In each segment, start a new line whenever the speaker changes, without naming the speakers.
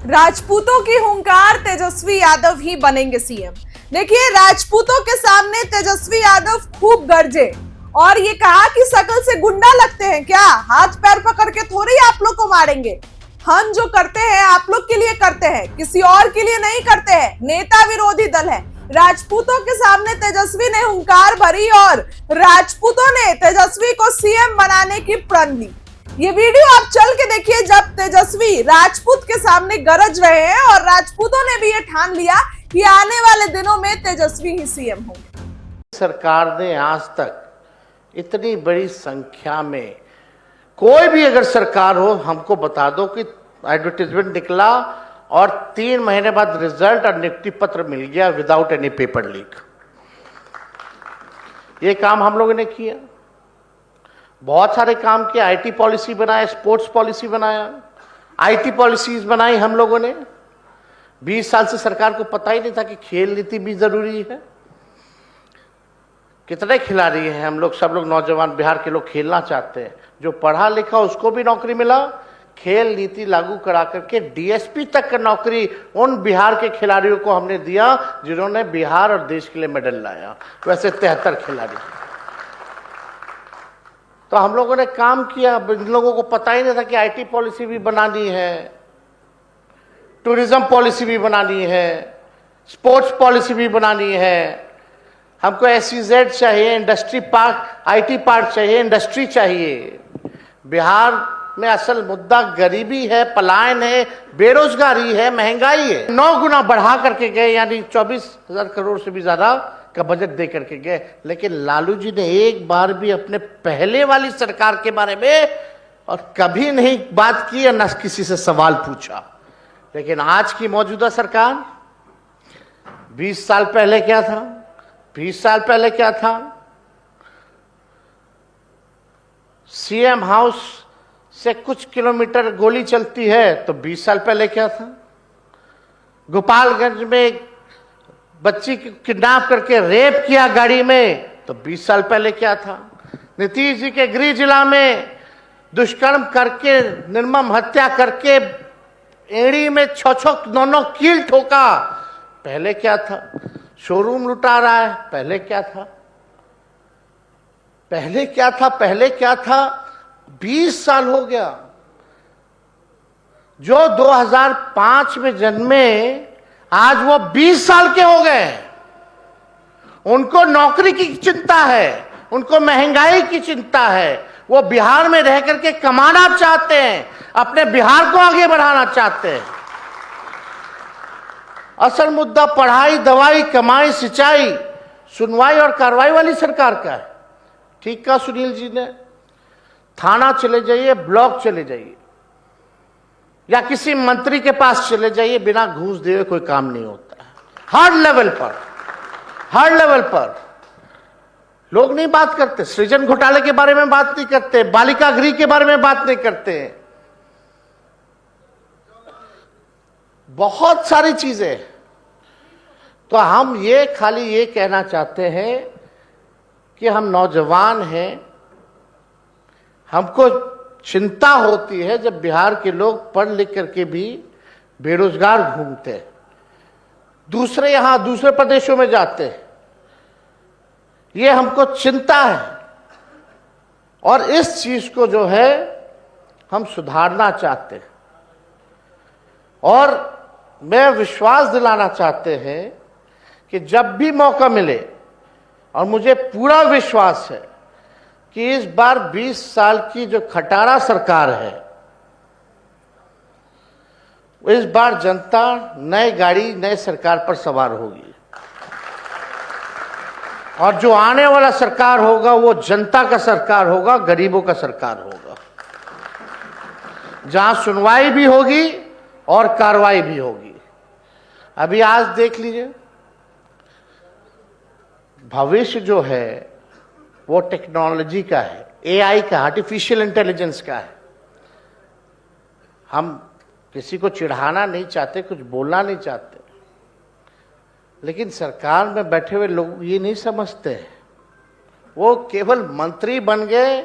राजपूतों की हुंकार, तेजस्वी यादव ही बनेंगे सीएम। देखिए, राजपूतों के सामने तेजस्वी यादव खूब गरजे और ये कहा कि शकल से गुंडा लगते हैं क्या, हाथ पैर पकड़ के थोड़ी आप लोग को मारेंगे। हम जो करते हैं आप लोग के लिए करते हैं, किसी और के लिए नहीं करते हैं। नेता विरोधी दल है। राजपूतों के सामने तेजस्वी ने हुंकार भरी और राजपूतों ने तेजस्वी को सीएम बनाने की प्रण ली। ये वीडियो आप चल के देखिए, जब तेजस्वी राजपूत के सामने गरज रहे हैं और राजपूतों ने भी ये ठान लिया कि आने वाले दिनों में तेजस्वी ही सीएम होंगे।
सरकार ने आज तक इतनी बड़ी संख्या में, कोई भी अगर सरकार हो हमको बता दो कि एडवर्टाइजमेंट निकला और 3 महीने बाद रिजल्ट और नियुक्ति पत्र मिल गया विदाउट एनी पेपर लीक। ये काम हम लोगों ने किया। बहुत सारे काम किए। आईटी पॉलिसी बनाया, स्पोर्ट्स पॉलिसी बनाया, आईटी पॉलिसीज बनाई हम लोगों ने। 20 साल से सरकार को पता ही नहीं था कि खेल नीति भी जरूरी है। कितने खिलाड़ी हैं हम लोग, सब लोग नौजवान बिहार के लोग खेलना चाहते हैं। जो पढ़ा लिखा उसको भी नौकरी मिला। खेल नीति लागू करा करके डीएसपी तक का नौकरी उन बिहार के खिलाड़ियों को हमने दिया जिन्होंने बिहार और देश के लिए मेडल लाया। वैसे 73 खिलाड़ी। तो हम लोगों ने काम किया। इन लोगों को पता ही नहीं था कि आईटी पॉलिसी भी बनानी है, टूरिज्म पॉलिसी भी बनानी है, स्पोर्ट्स पॉलिसी भी बनानी है। हमको SEZ चाहिए, इंडस्ट्री पार्क, आईटी पार्क चाहिए, इंडस्ट्री चाहिए। बिहार में असल मुद्दा गरीबी है, पलायन है, बेरोजगारी है, महंगाई है। 9 गुना बढ़ा करके गए, यानी 24,000 करोड़ से भी ज्यादा का बजट दे करके गए। लेकिन लालू जी ने एक बार भी अपने पहले वाली सरकार के बारे में और कभी नहीं बात की और न किसी से सवाल पूछा। लेकिन आज की मौजूदा सरकार, 20 साल पहले क्या था, 20 साल पहले क्या था? सीएम हाउस से कुछ किलोमीटर गोली चलती है तो 20 साल पहले क्या था? गोपालगंज में एक बच्ची को किडनैप करके रेप किया गाड़ी में तो 20 साल पहले क्या था? नीतीश जी के गृह जिला में दुष्कर्म करके, निर्मम हत्या करके एड़ी में 6-6 9-9 कील ठोका, पहले क्या था? शोरूम लुटा रहा है, पहले क्या था? पहले क्या था? पहले क्या था? 20 साल हो गया। जो 2005 में जन्मे आज वो 20 साल के हो गए। उनको नौकरी की चिंता है, उनको महंगाई की चिंता है। वो बिहार में रह करके कमाना चाहते हैं, अपने बिहार को आगे बढ़ाना चाहते हैं। असल मुद्दा पढ़ाई, दवाई, कमाई, सिंचाई, सुनवाई और कार्रवाई वाली सरकार का है। ठीक कहा सुनील जी ने। थाना चले जाइए, ब्लॉक चले जाइए या किसी मंत्री के पास चले जाइए, बिना घूस दिए कोई काम नहीं होता है। हर लेवल पर, हर लेवल पर लोग नहीं बात करते। सृजन घोटाले के बारे में बात नहीं करते, बालिका गृह के बारे में बात नहीं करते। बहुत सारी चीजें। तो हम ये खाली ये कहना चाहते हैं कि हम नौजवान हैं, हमको चिंता होती है जब बिहार के लोग पढ़ लिख करके भी बेरोजगार घूमते हैं, दूसरे यहां दूसरे प्रदेशों में जाते हैं। ये हमको चिंता है और इस चीज को जो है हम सुधारना चाहते हैं। और मैं विश्वास दिलाना चाहते हैं कि जब भी मौका मिले, और मुझे पूरा विश्वास है कि इस बार 20 साल की जो खटारा सरकार है, इस बार जनता नई गाड़ी, नई सरकार पर सवार होगी। और जो आने वाला सरकार होगा वो जनता का सरकार होगा, गरीबों का सरकार होगा, जहां सुनवाई भी होगी और कार्रवाई भी होगी। अभी आज देख लीजिए, भविष्य जो है वो टेक्नोलॉजी का है, AI का, आर्टिफिशियल इंटेलिजेंस का है। हम किसी को चिढ़ाना नहीं चाहते, कुछ बोलना नहीं चाहते, लेकिन सरकार में बैठे हुए लोग ये नहीं समझते। वो केवल मंत्री बन गए,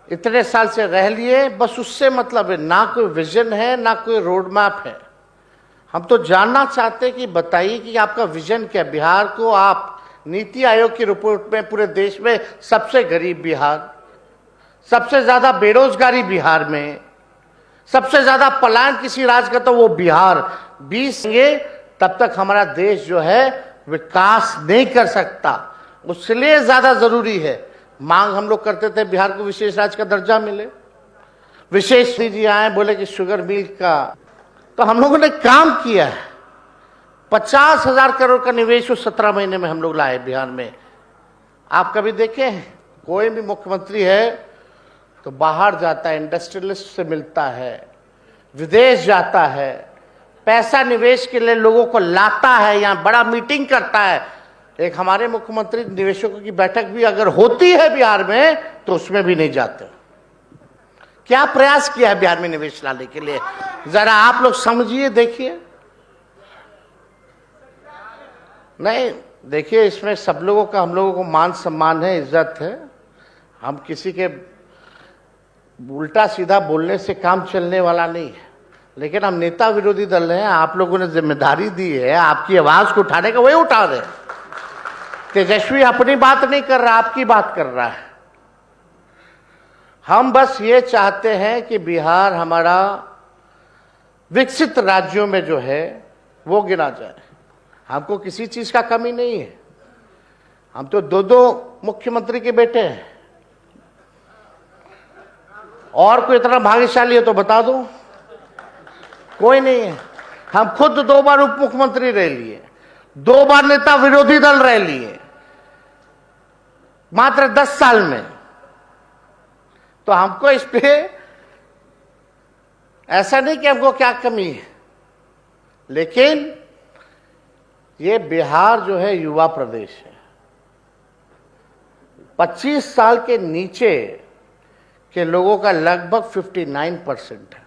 इतने साल से रह लिए, बस उससे मतलब है, ना कोई विजन है ना कोई रोड मैप है। हम तो जानना चाहते हैं कि बताइए कि आपका विजन क्या। बिहार को आप नीति आयोग की रिपोर्ट में पूरे देश में सबसे गरीब बिहार, सबसे ज्यादा बेरोजगारी बिहार में, सबसे ज्यादा पलायन किसी राज्य का तो वो बिहार 20 ये तब तक हमारा देश जो है विकास नहीं कर सकता। उसलिए ज्यादा जरूरी है, मांग हम लोग करते थे बिहार को विशेष राज्य का दर्जा मिले। विशेष जी आए बोले कि शुगर मिल का, तो हम लोगों ने काम किया है। 50,000 करोड़ का निवेश 17 महीने में हम लोग लाए बिहार में। आप कभी देखे कोई भी मुख्यमंत्री है तो बाहर जाता है, इंडस्ट्रियलिस्ट से मिलता है, विदेश जाता है, पैसा निवेश के लिए लोगों को लाता है, यहाँ बड़ा मीटिंग करता है। एक हमारे मुख्यमंत्री निवेशकों की बैठक भी अगर होती है बिहार में तो उसमें भी नहीं जाते। क्या प्रयास किया है बिहार में निवेश लाने के लिए, जरा आप लोग समझिए, देखिए। नहीं देखिए, इसमें सब लोगों का, हम लोगों को मान सम्मान है, इज्जत है। हम किसी के उल्टा सीधा बोलने से काम चलने वाला नहीं है। लेकिन हम नेता विरोधी दल हैं, आप लोगों ने जिम्मेदारी दी है आपकी आवाज को उठाने का, वही उठा दे। तेजस्वी अपनी बात नहीं कर रहा, आपकी बात कर रहा है। हम बस ये चाहते हैं कि बिहार हमारा विकसित राज्यों में जो है वो गिना जाए। हमको किसी चीज का कमी नहीं है। हम तो 2 मुख्यमंत्री के बेटे हैं। और कोई इतना भाग्यशाली है तो बता दो, कोई नहीं है। हम खुद 2 बार उप मुख्यमंत्री रह लिए, 2 बार नेता विरोधी दल रह लिए मात्र 10 साल में। तो हमको इस पे ऐसा नहीं कि हमको क्या कमी है, लेकिन ये बिहार जो है युवा प्रदेश है। 25 साल के नीचे के लोगों का लगभग 59% है।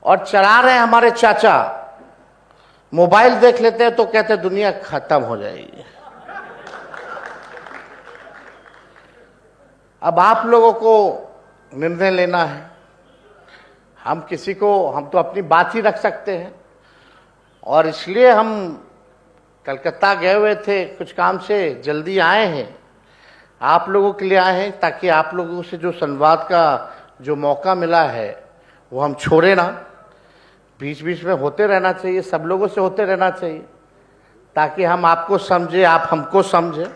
और चला रहे हैं हमारे चाचा, मोबाइल देख लेते हैं तो कहते हैं दुनिया खत्म हो जाएगी। अब आप लोगों को निर्णय लेना है। हम किसी को, हम तो अपनी बात ही रख सकते हैं। और इसलिए हम कलकत्ता गए हुए थे कुछ काम से, जल्दी आए हैं, आप लोगों के लिए आए हैं, ताकि आप लोगों से जो संवाद का जो मौका मिला है वो हम छोड़े ना। बीच बीच में होते रहना चाहिए, सब लोगों से होते रहना चाहिए, ताकि हम आपको समझे, आप हमको समझे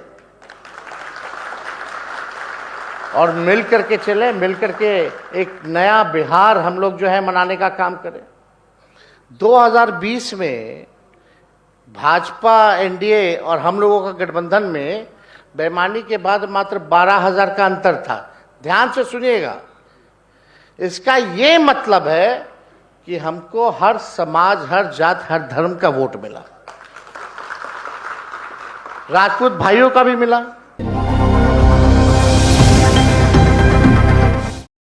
और मिल करके चले, मिल करके एक नया बिहार हम लोग जो है मनाने का काम करें। 2020 में भाजपा, एनडीए और हम लोगों का गठबंधन में बेईमानी के बाद मात्र 12,000 का अंतर था। ध्यान से सुनिएगा, इसका ये मतलब है कि हमको हर समाज, हर जात, हर धर्म का वोट मिला। राजपूत भाइयों का भी मिला,